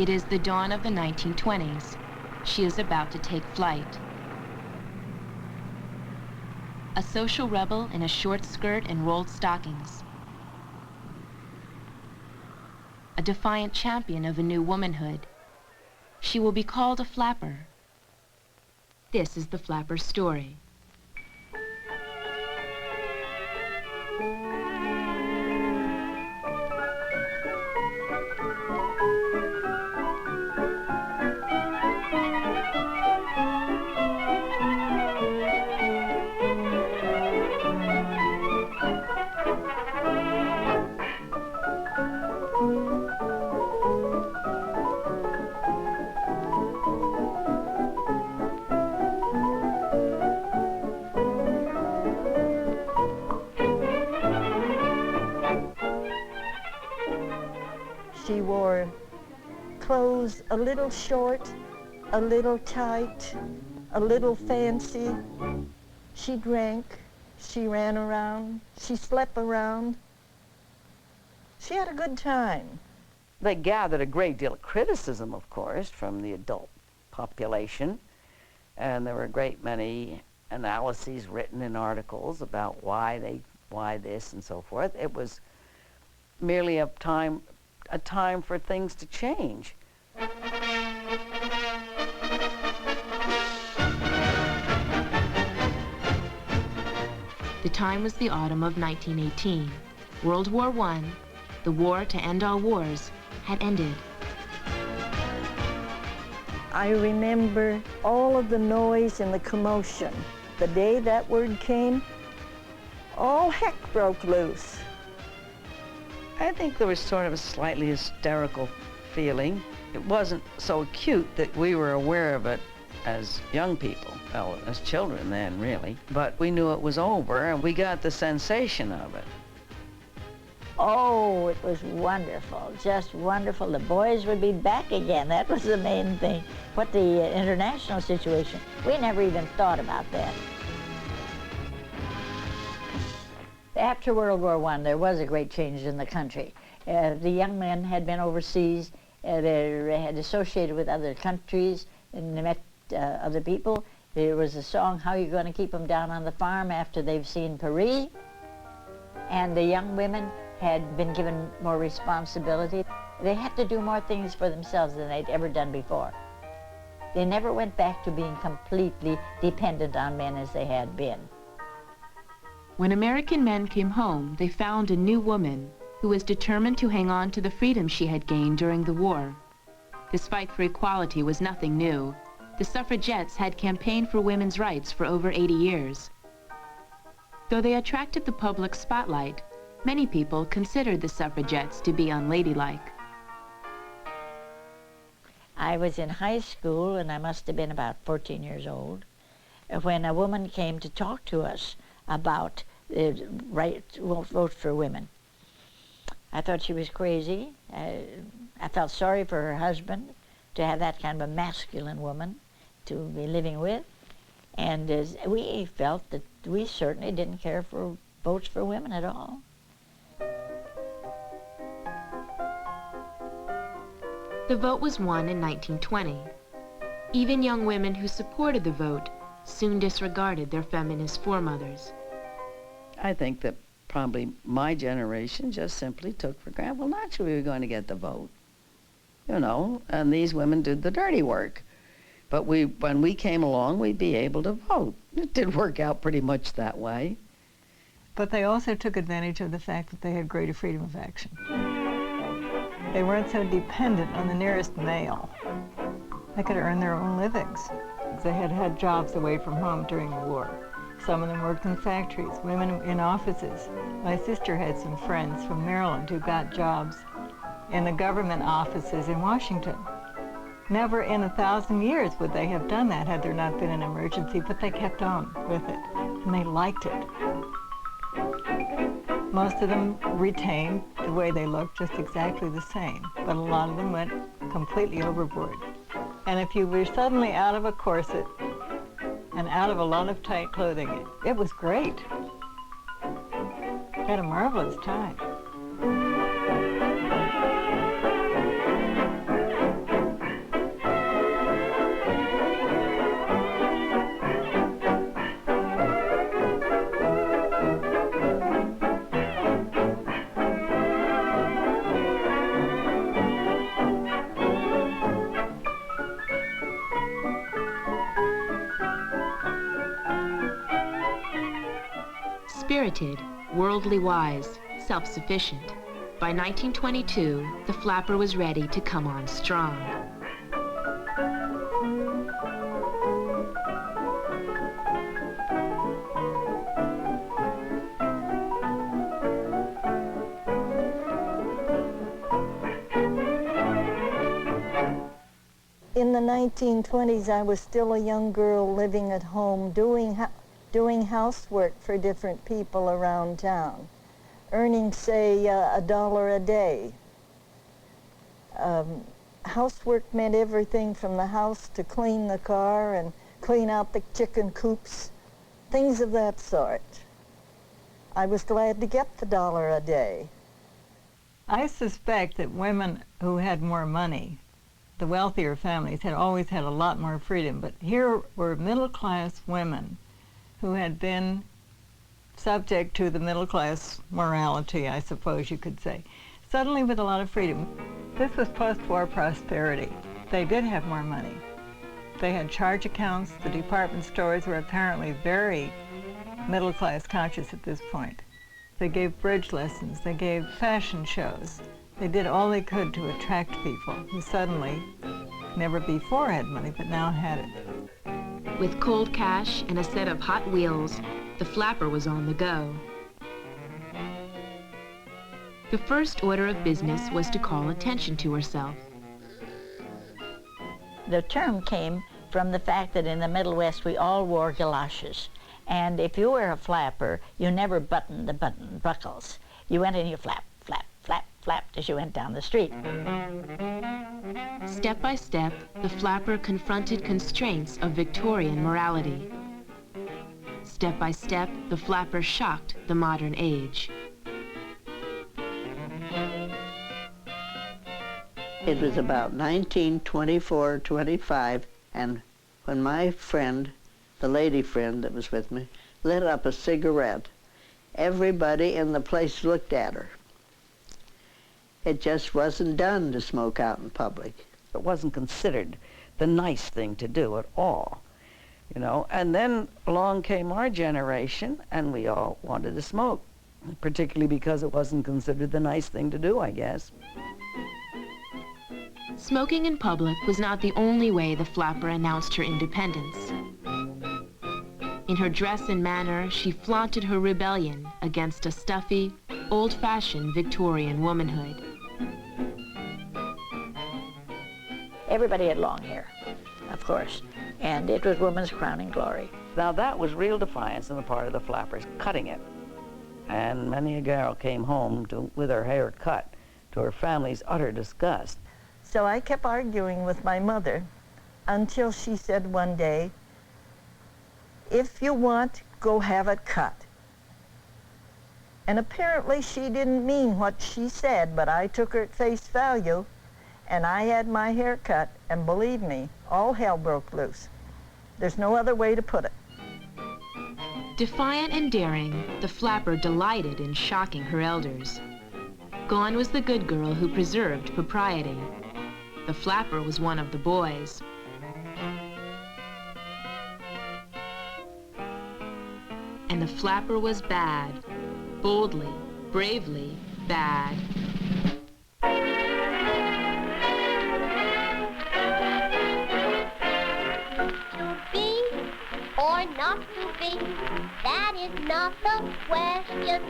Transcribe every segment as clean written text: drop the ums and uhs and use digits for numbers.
It is the dawn of the 1920s. She is about to take flight. A social rebel in a short skirt and rolled stockings. A defiant champion of a new womanhood. She will be called a flapper. This is the flapper's story. She wore clothes a little short, a little tight, a little fancy. She drank, she ran around, she slept around. She had a good time. They gathered a great deal of criticism, of course, from the adult population, and there were a great many analyses written in articles about why this and so forth. It was merely a time for things to change. The time was the autumn of 1918. World War I, the war to end all wars, had ended. I remember all of the noise and the commotion. The day that word came, all heck broke loose. I think there was sort of a slightly hysterical feeling. It wasn't so acute that we were aware of it as young people, well, as children then, really. But we knew it was over, and we got the sensation of it. Oh, it was wonderful, just wonderful. The boys would be back again. That was the main thing. What the international situation, we never even thought about that. After World War I, there was a great change in the country. The young men had been overseas, they had associated with other countries, and they met other people. There was a song, How You Gonna Keep Them Down on the Farm, after they've seen Paris. And the young women had been given more responsibility. They had to do more things for themselves than they'd ever done before. They never went back to being completely dependent on men as they had been. When American men came home, they found a new woman who was determined to hang on to the freedom she had gained during the war. This fight for equality was nothing new. The suffragettes had campaigned for women's rights for over 80 years. Though they attracted the public spotlight, many people considered the suffragettes to be unladylike. I was in high school, and I must have been about 14 years old, when a woman came to talk to us about the right to vote for women. I thought she was crazy. I felt sorry for her husband to have that kind of a masculine woman to be living with. And we felt that we certainly didn't care for votes for women at all. The vote was won in 1920. Even young women who supported the vote soon disregarded their feminist foremothers. I think that probably my generation just simply took for granted, well, naturally we were going to get the vote, you know, and these women did the dirty work. But when we came along, we'd be able to vote. It did work out pretty much that way. But they also took advantage of the fact that they had greater freedom of action. They weren't so dependent on the nearest male. They could earn their own livings. They had had jobs away from home during the war. Some of them worked in factories, women in offices. My sister had some friends from Maryland who got jobs in the government offices in Washington. Never in 1,000 years would they have done that had there not been an emergency, but they kept on with it, and they liked it. Most of them retained the way they looked, just exactly the same, but a lot of them went completely overboard. And if you were suddenly out of a corset and out of a lot of tight clothing, it was great. Had a marvelous time. spirited, worldly wise, self-sufficient. By 1922, the flapper was ready to come on strong. In the 1920s, I was still a young girl living at home, doing housework for different people around town, earning, say, $1 a day. Housework meant everything from the house to clean the car and clean out the chicken coops, things of that sort. I was glad to get the $1 a day. I suspect that women who had more money, the wealthier families, had always had a lot more freedom, but here were middle-class women who had been subject to the middle-class morality, I suppose you could say, suddenly with a lot of freedom. This was post-war prosperity. They did have more money. They had charge accounts. The department stores were apparently very middle-class conscious at this point. They gave bridge lessons. They gave fashion shows. They did all they could to attract people who suddenly never before had money, but now had it. With cold cash and a set of Hot Wheels, the flapper was on the go. The first order of business was to call attention to herself. The term came from the fact that in the Middle West we all wore galoshes. And if you were a flapper, you never buttoned the button buckles. You went and you flap, flap, flap, flapped as you went down the street. Step by step, the flapper confronted constraints of Victorian morality. Step by step, the flapper shocked the modern age. It was about 1924, 25, and when my friend, the lady friend that was with me, lit up a cigarette, everybody in the place looked at her. It just wasn't done to smoke out in public. It wasn't considered the nice thing to do at all, you know. And then along came our generation, and we all wanted to smoke, particularly because it wasn't considered the nice thing to do, I guess. Smoking in public was not the only way the flapper announced her independence. In her dress and manner, she flaunted her rebellion against a stuffy, old-fashioned Victorian womanhood. Everybody had long hair, of course, and it was woman's crowning glory. Now that was real defiance on the part of the flappers, cutting it. And many a girl came home with her hair cut, to her family's utter disgust. So I kept arguing with my mother until she said one day, "If you want, go have it cut." And apparently she didn't mean what she said, but I took her at face value, and I had my hair cut, and believe me, all hell broke loose. There's no other way to put it. Defiant and daring, the flapper delighted in shocking her elders. Gone was the good girl who preserved propriety. The flapper was one of the boys. And the flapper was bad. Boldly, bravely bad. To be or not to be, that is not the question.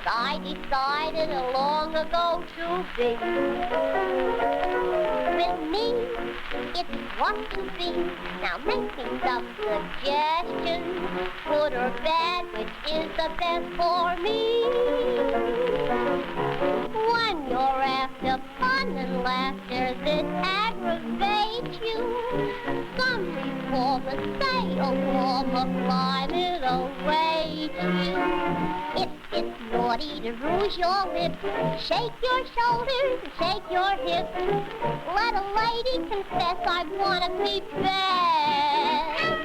'Cause I decided long ago to be. With me, it's what to be. Now make me some suggestions, good or bad, which is the best for me. When you're after fun and laughter that aggravates you, some reformers say a warmer climate awaits you. If it's naughty to rouge your lips, shake your shoulders and shake your hips. Let a lady confess I wanna be bad.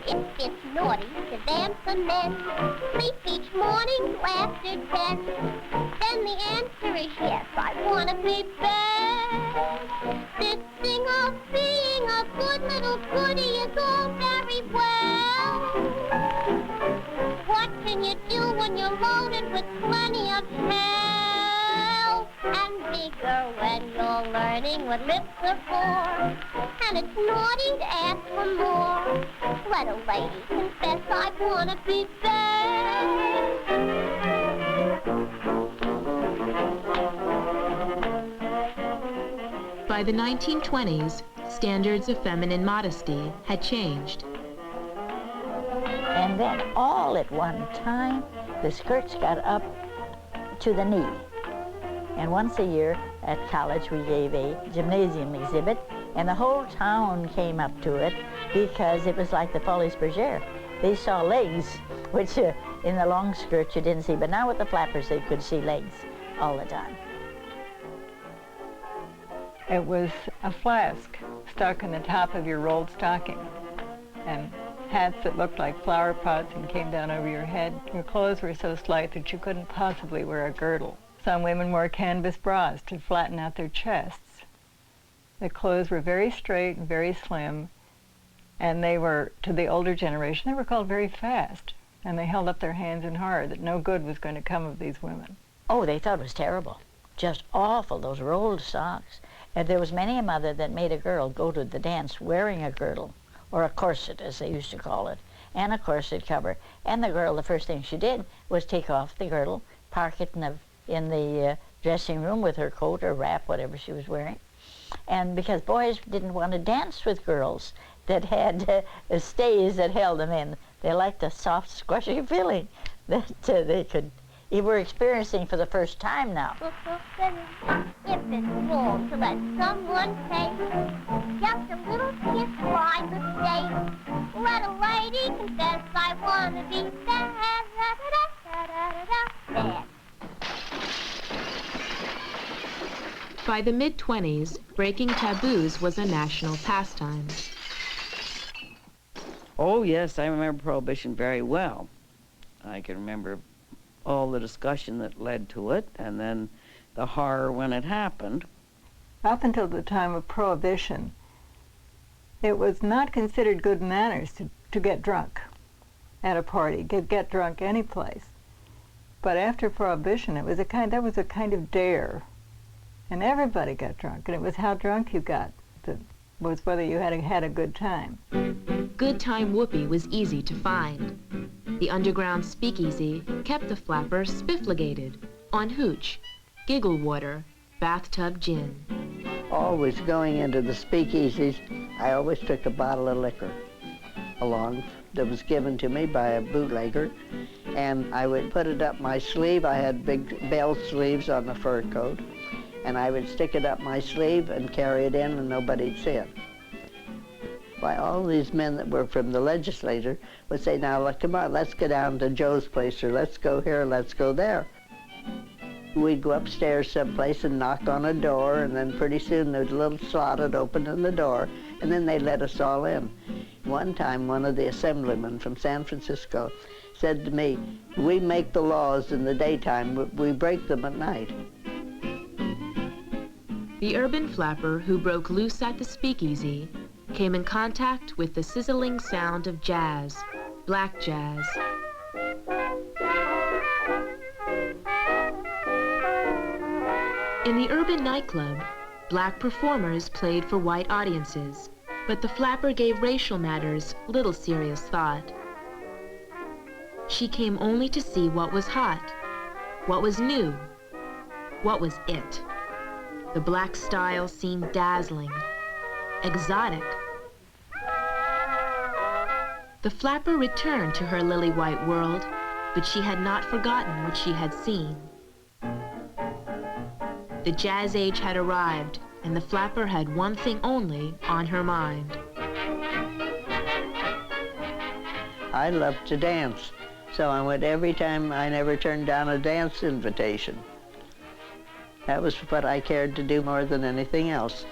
If it's naughty to dance the men, sleep each morning till after 10, then the answer is yes, I wanna be bad. This thing of being a good little goody is all very well. What can you do laughter when you're learning what lips are for. And it's naughty to ask for more. Let a lady confess I wanna be best. By the 1920s, standards of feminine modesty had changed. And then all at one time, the skirts got up to the knee. And once a year at college, we gave a gymnasium exhibit, and the whole town came up to it because it was like the Folies Bergère. They saw legs, which in the long skirts you didn't see, but now with the flappers they could see legs all the time. It was a flask stuck in the top of your rolled stocking, and hats that looked like flower pots and came down over your head. Your clothes were so slight that you couldn't possibly wear a girdle. Some women wore canvas bras to flatten out their chests. The clothes were very straight and very slim, and they were, to the older generation, they were called very fast, and they held up their hands in horror that no good was going to come of these women. Oh, they thought it was terrible. Just awful, those rolled socks. And there was many a mother that made a girl go to the dance wearing a girdle, or a corset, as they used to call it, and a corset cover. And the girl, the first thing she did was take off the girdle, park it in the dressing room with her coat or wrap, whatever she was wearing. And because boys didn't want to dance with girls that had stays that held them in, they liked the soft, squishy feeling that they could. You were experiencing for the first time now. If it's wrong to let someone take just a little kiss by mistake, let a lady confess I wanna be bad. By the mid-20s, breaking taboos was a national pastime. Oh, yes, I remember Prohibition very well. I can remember all the discussion that led to it, and then the horror when it happened. Up until the time of Prohibition, it was not considered good manners to get drunk at a party, get drunk any place. But after Prohibition, that was a kind of dare, and everybody got drunk, and it was how drunk you got that was whether you had a good time. Good time whoopee was easy to find. The underground speakeasy kept the flapper spiffligated on hooch, giggle water, bathtub gin. Always going into the speakeasies, I always took a bottle of liquor along that was given to me by a bootlegger, and I would put it up my sleeve. I had big bell sleeves on the fur coat, and I would stick it up my sleeve and carry it in and nobody'd see it. Why, all these men that were from the legislature would say, now, look, come on, let's go down to Joe's place, or let's go here, let's go there. We'd go upstairs someplace and knock on a door, and then pretty soon there was a little slot that opened in the door, and then they let us all in. One time, one of the assemblymen from San Francisco said to me, we make the laws in the daytime, we break them at night. The urban flapper who broke loose at the speakeasy came in contact with the sizzling sound of jazz, black jazz. In the urban nightclub, black performers played for white audiences, but the flapper gave racial matters little serious thought. She came only to see what was hot, what was new, what was it. The black style seemed dazzling, exotic. The flapper returned to her lily-white world, but she had not forgotten what she had seen. The jazz age had arrived, and the flapper had one thing only on her mind. I loved to dance, so I went every time. I never turned down a dance invitation. That was what I cared to do more than anything else.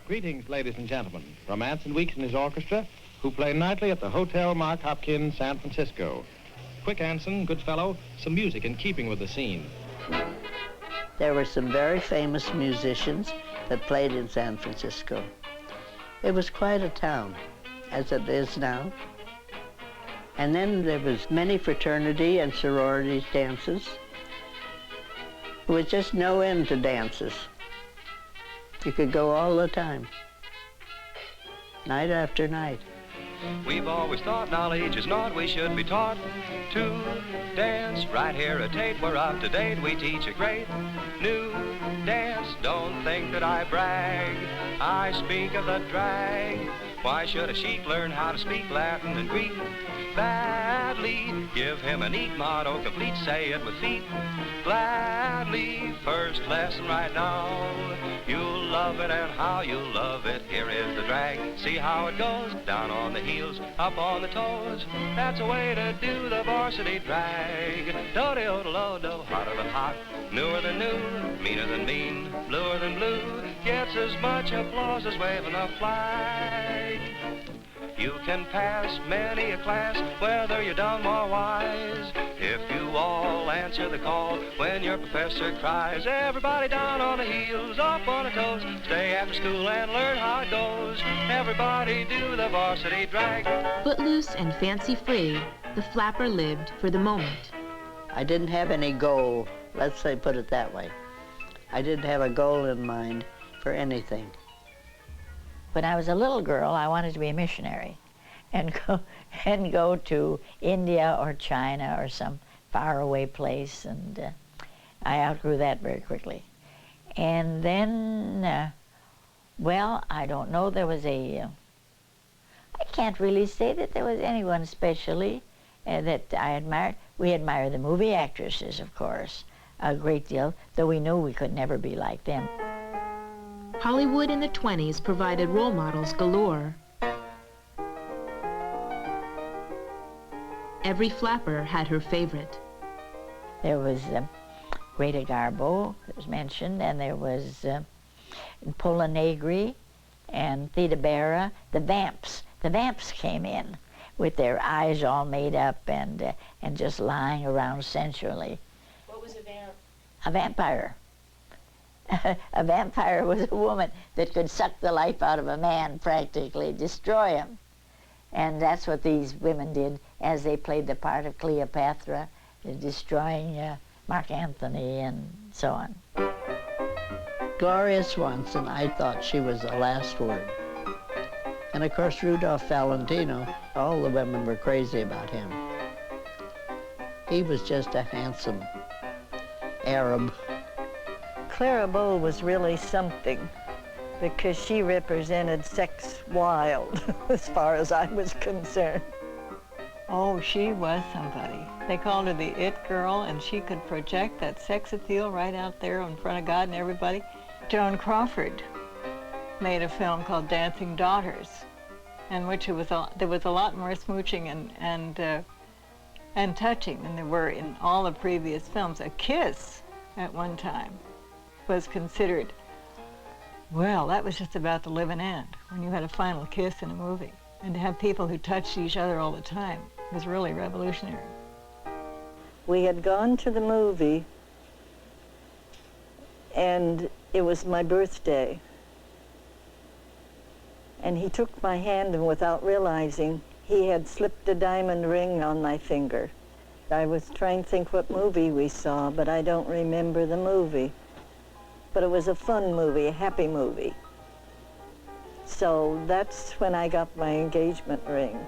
Greetings, ladies and gentlemen, from Anson Weeks and his orchestra, who play nightly at the Hotel Mark Hopkins, San Francisco. Quick Anson, good fellow, some music in keeping with the scene. There were some very famous musicians that played in San Francisco. It was quite a town, as it is now. And then there was many fraternity and sorority dances. There was just no end to dances. You could go all the time, night after night. We've always thought knowledge is not we should be taught to dance. Right here at Tate, we're up to date. We teach a great new dance. Don't think that I brag, I speak of the drag. Why should a sheep learn how to speak Latin and Greek badly? Give him a neat motto, complete, say it with feet gladly. First lesson right now, you'll love it, and how you'll love it. Here is the drag, see how it goes. Down on the heels, up on the toes. That's a way to do the varsity drag. Do-de-o-do-lo-do, hotter than hot, newer than new, meaner than mean, bluer than blue. Gets as much applause as waving a flag. You can pass many a class, whether you're dumb or wise, if you all answer the call when your professor cries. Everybody down on the heels, up on the toes, stay after school and learn how it goes. Everybody do the varsity drag. Footloose and fancy-free, the flapper lived for the moment. I didn't have any goal, let's say, put it that way. I didn't have a goal in mind for anything. When I was a little girl, I wanted to be a missionary and go to India or China or some faraway place, and I outgrew that very quickly. And then, well, I don't know, there was I can't really say that there was anyone especially that I admired. We admire the movie actresses, of course, a great deal, though we knew we could never be like them. Hollywood in the 20s provided role models galore. Every flapper had her favorite. There was Greta Garbo, that was mentioned, and there was Pola Negri and Theda Bara. The Vamps. The Vamps came in with their eyes all made up and just lying around sensually. What was a vamp? A vampire. A vampire was a woman that could suck the life out of a man, practically, destroy him. And that's what these women did as they played the part of Cleopatra, destroying Mark Antony and so on. Gloria Swanson, I thought she was the last word. And of course, Rudolph Valentino, all the women were crazy about him. He was just a handsome Arab. Clara Bow was really something because she represented sex wild as far as I was concerned. Oh, she was somebody. They called her the it girl, and she could project that sex appeal right out there in front of God and everybody. Joan Crawford made a film called Dancing Daughters, in which there was a lot more smooching and touching than there were in all the previous films. A kiss at one time was considered, well, that was just about the living end, when you had a final kiss in a movie. And to have people who touched each other all the time was really revolutionary. We had gone to the movie, and it was my birthday. And he took my hand, and without realizing, he had slipped a diamond ring on my finger. I was trying to think what movie we saw, but I don't remember the movie. But it was a fun movie, a happy movie. So that's when I got my engagement ring.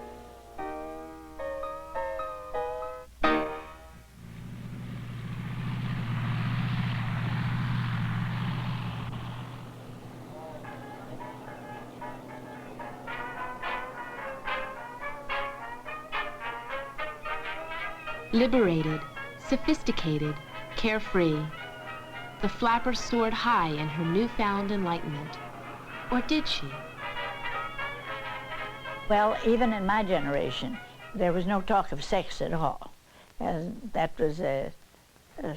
Liberated, sophisticated, carefree, the flapper soared high in her newfound enlightenment. Or did she? Well, even in my generation, there was no talk of sex at all. That was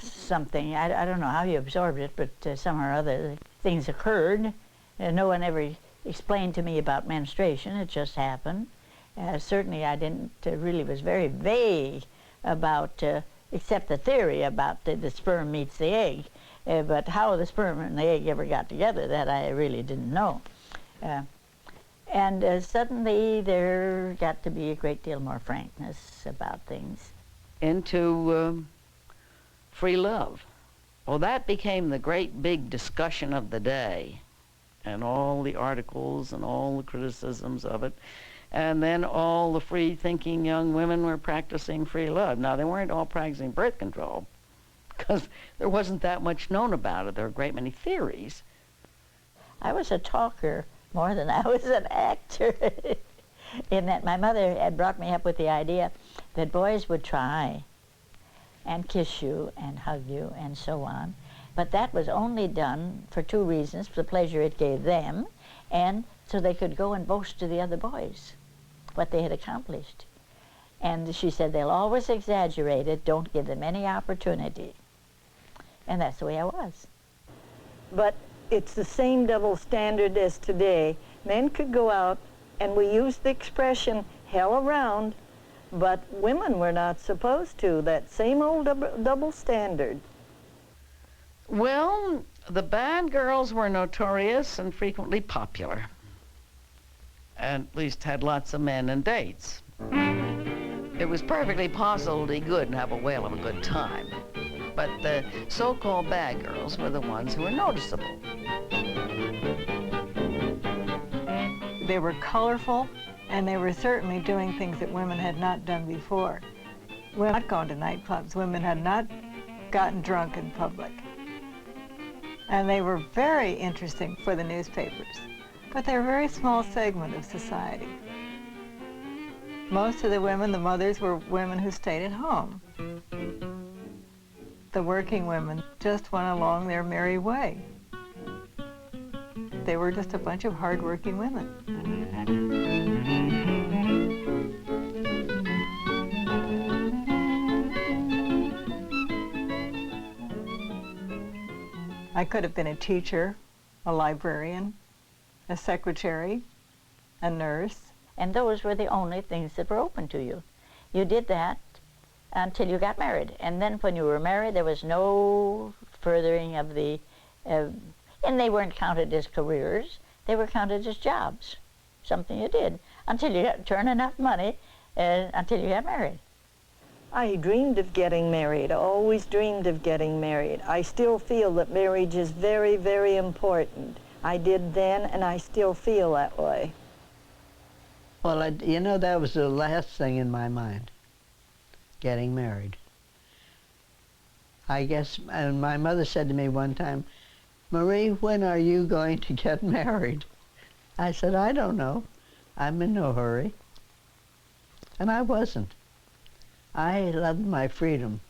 something, I don't know how you absorbed it, but somehow or other things occurred. No one ever explained to me about menstruation, it just happened. Certainly I didn't, really was very vague about, except the theory about the sperm meets the egg. But how the sperm and the egg ever got together, that I really didn't know. And suddenly there got to be a great deal more frankness about things. Into free love. Well, that became the great big discussion of the day, and all the articles and all the criticisms of it. And then all the free-thinking young women were practicing free love. Now, they weren't all practicing birth control, because there wasn't that much known about it. There were a great many theories. I was a talker more than I was an actor, in that my mother had brought me up with the idea that boys would try and kiss you and hug you and so on, but that was only done for two reasons: the pleasure it gave them, and so they could go and boast to the other boys what they had accomplished. And she said, they'll always exaggerate it, don't give them any opportunity. And that's the way I was. But it's the same double standard as today. Men could go out, and we use the expression hell around, but women were not supposed to. That same old double standard. Well, the bad girls were notorious and frequently popular, and at least had lots of men and dates. It was perfectly possible to be good and have a whale of a good time, but the so-called bad girls were the ones who were noticeable. They were colorful, and they were certainly doing things that women had not done before. Women had not gone to nightclubs. Women had not gotten drunk in public. And they were very interesting for the newspapers, but they're a very small segment of society. Most of the women, the mothers, were women who stayed at home. The working women just went along their merry way. They were just a bunch of hard-working women. I could have been a teacher, a librarian, a secretary, a nurse. And those were the only things that were open to you. You did that until you got married. And then when you were married, there was no furthering of the, and they weren't counted as careers, they were counted as jobs, something you did, until you got to earn enough money, until you got married. I dreamed of getting married. I always dreamed of getting married. I still feel that marriage is very, very important. I did then, and I still feel that way. Well, you know, that was the last thing in my mind, getting married. I guess, and my mother said to me one time, Marie, when are you going to get married? I said, I don't know. I'm in no hurry. And I wasn't. I loved my freedom.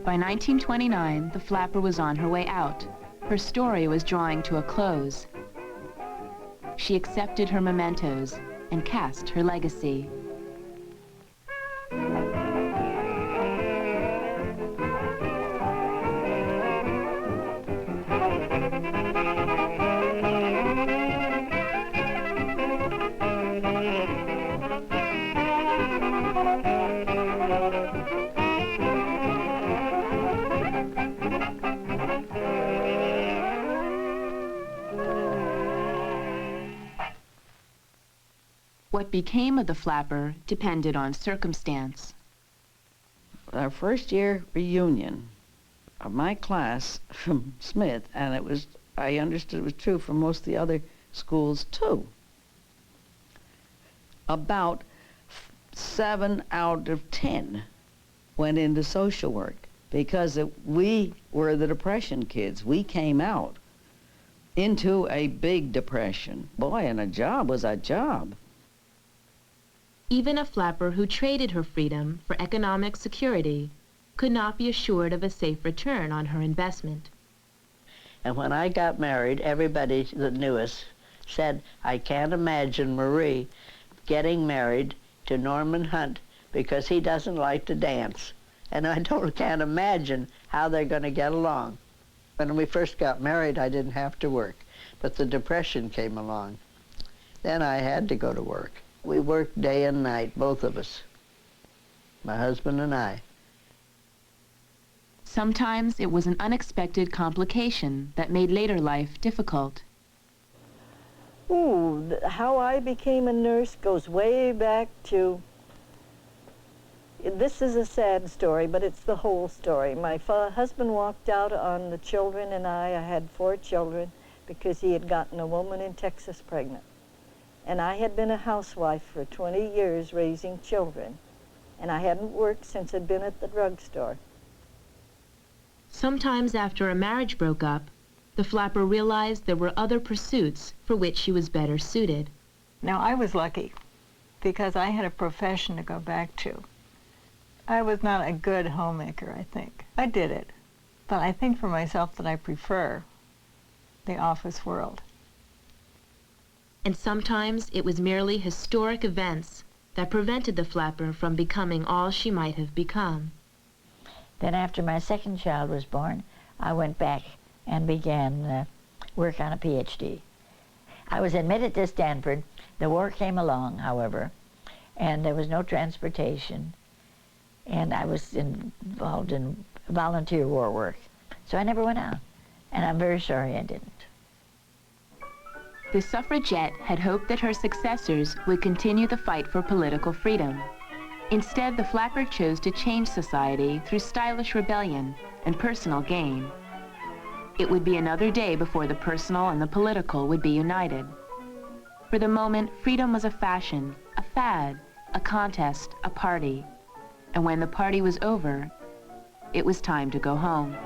By 1929, the flapper was on her way out. Her story was drawing to a close. She accepted her mementos and cast her legacy. What became of the flapper depended on circumstance. Our first year reunion of my class from Smith, and it was, I understood it was true for most of the other schools too. About 7 out of 10 went into social work because we were the depression kids. We came out into a big depression. Boy, and a job was a job. Even a flapper who traded her freedom for economic security could not be assured of a safe return on her investment. And when I got married, everybody that knew us said, I can't imagine Marie getting married to Norman Hunt because he doesn't like to dance. And I can't imagine how they're going to get along. When we first got married, I didn't have to work. But the Depression came along. Then I had to go to work. We worked day and night, both of us, my husband and I. Sometimes it was an unexpected complication that made later life difficult. Ooh, how I became a nurse goes way back to, this is a sad story, but it's the whole story. My husband walked out on the children and I had 4 children because he had gotten a woman in Texas pregnant. And I had been a housewife for 20 years raising children. And I hadn't worked since I'd been at the drugstore. Sometimes after a marriage broke up, the flapper realized there were other pursuits for which she was better suited. Now, I was lucky because I had a profession to go back to. I was not a good homemaker, I think. I did it, but I think for myself that I prefer the office world. And sometimes it was merely historic events that prevented the flapper from becoming all she might have become. Then after my second child was born, I went back and began work on a PhD. I was admitted to Stanford. The war came along, however, and there was no transportation, and I was involved in volunteer war work. So I never went out, and I'm very sorry I didn't. The suffragette had hoped that her successors would continue the fight for political freedom. Instead, the flapper chose to change society through stylish rebellion and personal gain. It would be another day before the personal and the political would be united. For the moment, freedom was a fashion, a fad, a contest, a party. And when the party was over, it was time to go home.